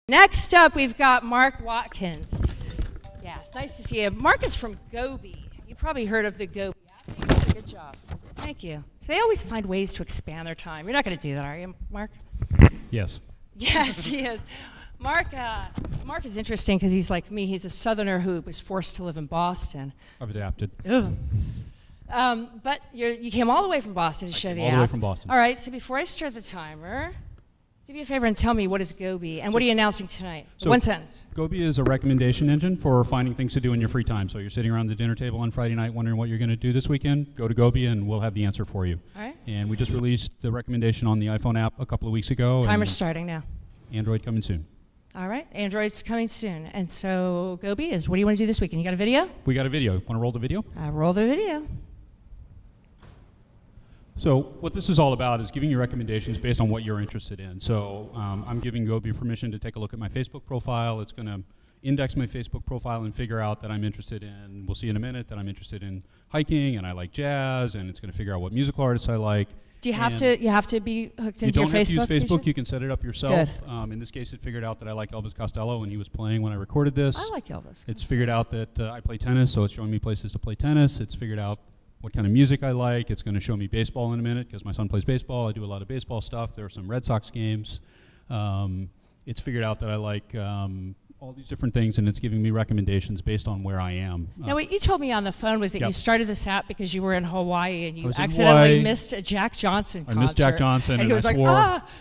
Next up, we've got Mark Watkins. Yeah, it's nice to see you. Mark is from Goby. You probably heard of the Goby app. You did a good job. Thank you. So they always find ways to expand their time. You're not going to do that, are you, Mark? Yes. Yes, he is. Mark is interesting because he's like me. He's a Southerner who was forced to live in Boston. I've adapted. Ugh. But you came all the way from Boston to show the app. All the way from Boston. All right, so before I start the timer, do me a favor and tell me what is Goby and what are you announcing tonight? So One sentence. Goby is a recommendation engine for finding things to do in your free time. So you're sitting around the dinner table on Friday night wondering what you're going to do this weekend, go to Goby and we'll have the answer for you. All right. And we just released the recommendation on the iPhone app a couple of weeks ago. Timer's starting now. Android coming soon. All right, Android's coming soon. And so Goby is, what do you want to do this weekend? You got a video? We got a video. Want to roll the video? Roll the video. So what this is all about is giving you recommendations based on what you're interested in. So I'm giving Goby permission to take a look at my Facebook profile. It's going to index my Facebook profile and figure out that I'm interested in, we'll see in a minute, that I'm interested in hiking and I like jazz, and it's going to figure out what musical artists I like. Do you have to be hooked into your Facebook? You don't have to use Facebook. Feature? You can set it up yourself. In this case, it figured out that I like Elvis Costello, and he was playing when I recorded this. I like Elvis. It's figured out that I play tennis, so it's showing me places to play tennis. It's figured out what kind of music I like. It's going to show me baseball in a minute because my son plays baseball. I do a lot of baseball stuff. There are some Red Sox games. It's figured out that I like all these different things, and it's giving me recommendations based on where I am. Now, what you told me on the phone was that you started this app because you were in Hawaii and you accidentally missed a Jack Johnson concert. I missed Jack Johnson, and he was like,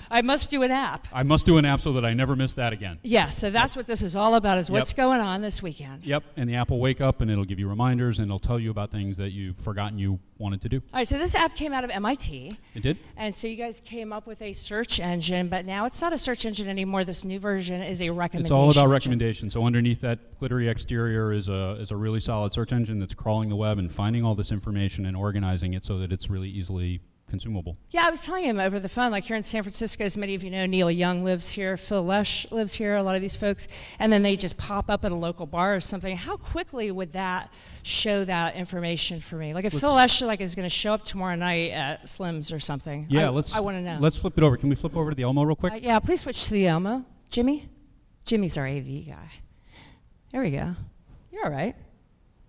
I must do an app. I must do an app so that I never miss that again. Yeah, so that's what this is all about, is what's going on this weekend. Yep, and the app will wake up and it'll give you reminders and it'll tell you about things that you've forgotten you wanted to do. All right, so this app came out of MIT. It did? And so you guys came up with a search engine, but now it's not a search engine anymore. This new version is a recommendation It's all about engine. recommendations. So underneath that glittery exterior is a really solid search engine that's crawling the web and finding all this information and organizing it so that it's really easily consumable. Yeah, I was telling him over the phone, like here in San Francisco, as many of you know, Neil Young lives here, Phil Lesh lives here, a lot of these folks, and then they just pop up at a local bar or something. How quickly would that show that information for me? Like if Phil Lesh is going to show up tomorrow night at Slim's or something, I want to know. Let's flip it over. Can we flip over to the Elmo real quick? Yeah, please switch to the Elmo. Jimmy's our AV guy. There we go. You're all right.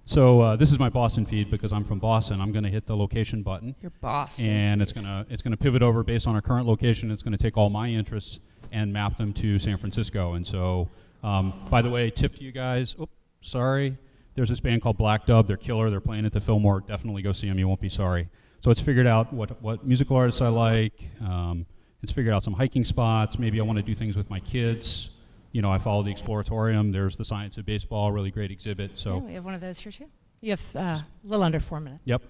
So this is my Boston feed because I'm from Boston. I'm going to hit the location button. Your Boston. And it's going to pivot over based on our current location. It's going to take all my interests and map them to San Francisco. And so, by the way, tip to you guys. Oops, sorry. There's this band called Black Dub. They're killer. They're playing at the Fillmore. Definitely go see them. You won't be sorry. So it's figured out what musical artists I like. It's figured out some hiking spots. Maybe I want to do things with my kids. You know, I follow the Exploratorium. There's the Science of Baseball, really great exhibit. So yeah, we have one of those here too. You have a little under 4 minutes. Yep.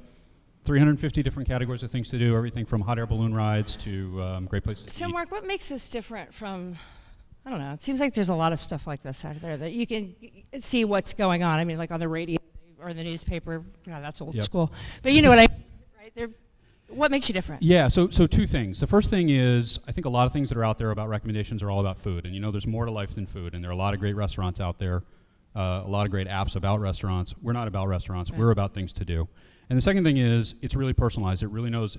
350 different categories of things to do, everything from hot air balloon rides to great places to eat. So, Mark, what makes this different from, I don't know, it seems like there's a lot of stuff like this out there that you can see what's going on. I mean, like on the radio or the newspaper. Yeah, that's old school. But you know what I mean, right? What makes you different? Yeah, so two things. The first thing is, I think a lot of things that are out there about recommendations are all about food. And you know, there's more to life than food. And there are a lot of great restaurants out there, a lot of great apps about restaurants. We're not about restaurants. Right. We're about things to do. And the second thing is, it's really personalized. It really knows,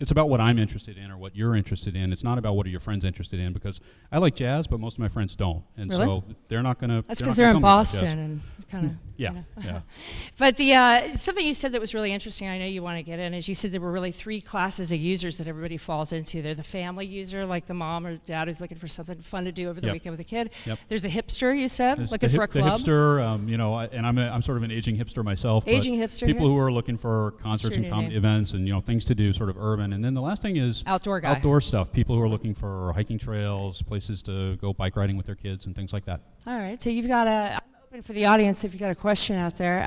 it's about what I'm interested in or what you're interested in. It's not about what are your friends interested in, because I like jazz, but most of my friends don't. And so they're not going to. That's because they're in Boston and kind of. Yeah, you know. Yeah. But the something you said that was really interesting, I know you want to get in, is you said there were really 3 classes of users that everybody falls into. They're the family user, like the mom or dad who's looking for something fun to do over the weekend with a kid. Yep. There's the hipster, you said, There's looking for a club. The hipster, you know, and I'm sort of an aging hipster myself. Aging hipster. People who are looking for concerts and comedy events and, you know, things to do, sort of urban. And then the last thing is outdoor guy. Outdoor stuff. People who are looking for hiking trails, places to go bike riding with their kids and things like that. All right. So you've got I'm open for the audience if you've got a question out there.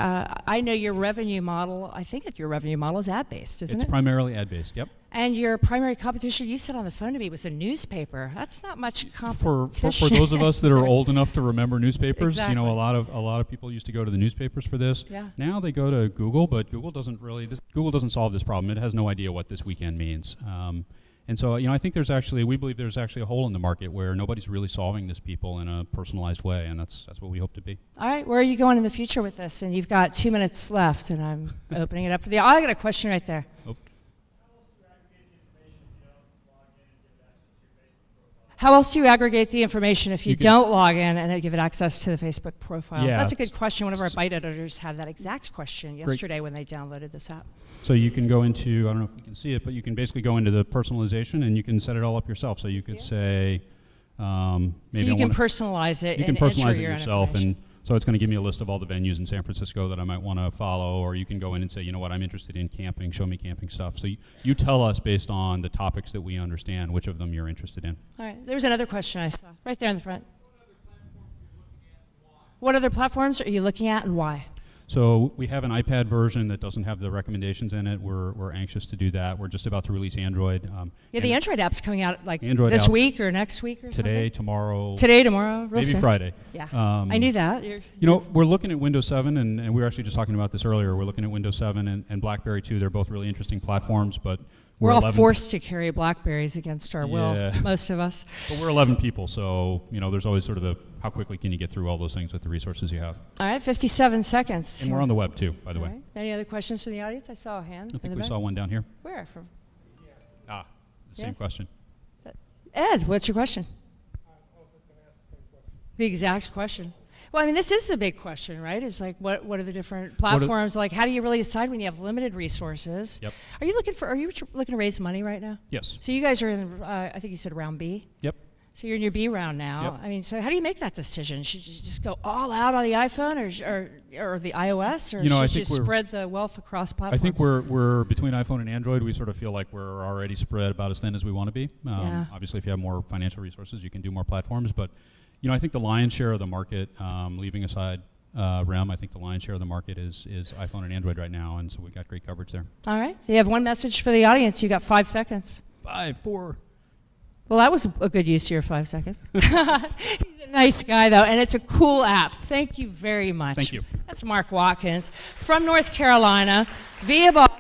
I know your revenue model, I think that your revenue model is ad-based, isn't it? It's primarily ad-based, yep. And your primary competition, you said on the phone to me, was a newspaper. That's not much competition. For those of us that are old enough to remember newspapers, exactly. You know, a lot of people used to go to the newspapers for this. Yeah. Now they go to Google, but Google doesn't solve this problem. It has no idea what this weekend means. And so, you know, I think we believe there's actually a hole in the market where nobody's really solving this people in a personalized way, and that's what we hope to be. All right, where are you going in the future with this? And you've got 2 minutes left, and I'm opening it up for I got a question right there. Oh. How else do you aggregate the information if you don't log in and give it access to the Facebook profile? Yeah. That's a good question. One of our bite editors had that exact question yesterday when they downloaded this app. So you can go into, I don't know if you can see it, but you can basically go into the personalization and you can set it all up yourself. So you could say, maybe so you can personalize it. You can personalize it yourself, and so it's going to give me a list of all the venues in San Francisco that I might want to follow, or you can go in and say, you know what, I'm interested in camping, show me camping stuff. So you tell us based on the topics that we understand which of them you're interested in. All right, there's another question I saw right there in the front. What other platforms are you looking at and why? So we have an iPad version that doesn't have the recommendations in it. We're anxious to do that. We're just about to release Android. Yeah, the Android app's coming out like Android this week or next week or today, something? tomorrow. Today, tomorrow, real maybe soon. Friday. Yeah, I knew that. You know, we're looking at Windows 7, and we were actually just talking about this earlier. We're looking at Windows 7 and BlackBerry 2. They're both really interesting platforms, but we're all forced to carry BlackBerries against our will, most of us. But we're 11 people, so you know, there's always sort of the how quickly can you get through all those things with the resources you have. All right, 57 seconds. And we're on the web too, by the way. Right. Any other questions from the audience? I saw a hand. I think we saw one down here. Where from? The same question. Ed, what's your question? The exact question. Well, I mean, this is the big question, right? It's like, what are the different platforms? Like, how do you really decide when you have limited resources? Yep. Are you looking to raise money right now? Yes. So you guys are in, I think you said round B? Yep. So you're in your B round now. Yep. I mean, so how do you make that decision? Should you just go all out on the iPhone or the iOS, or should you spread the wealth across platforms? I think we're between iPhone and Android. We sort of feel like we're already spread about as thin as we want to be. Obviously, if you have more financial resources, you can do more platforms. But you know, I think the lion's share of the market, leaving aside REM, I think the lion's share of the market is iPhone and Android right now, and so we got great coverage there. All right. You have one message for the audience. You got 5 seconds. 5, 4. Well, that was a good use of your 5 seconds. He's a nice guy, though, and it's a cool app. Thank you very much. Thank you. That's Mark Watkins from North Carolina via Boston.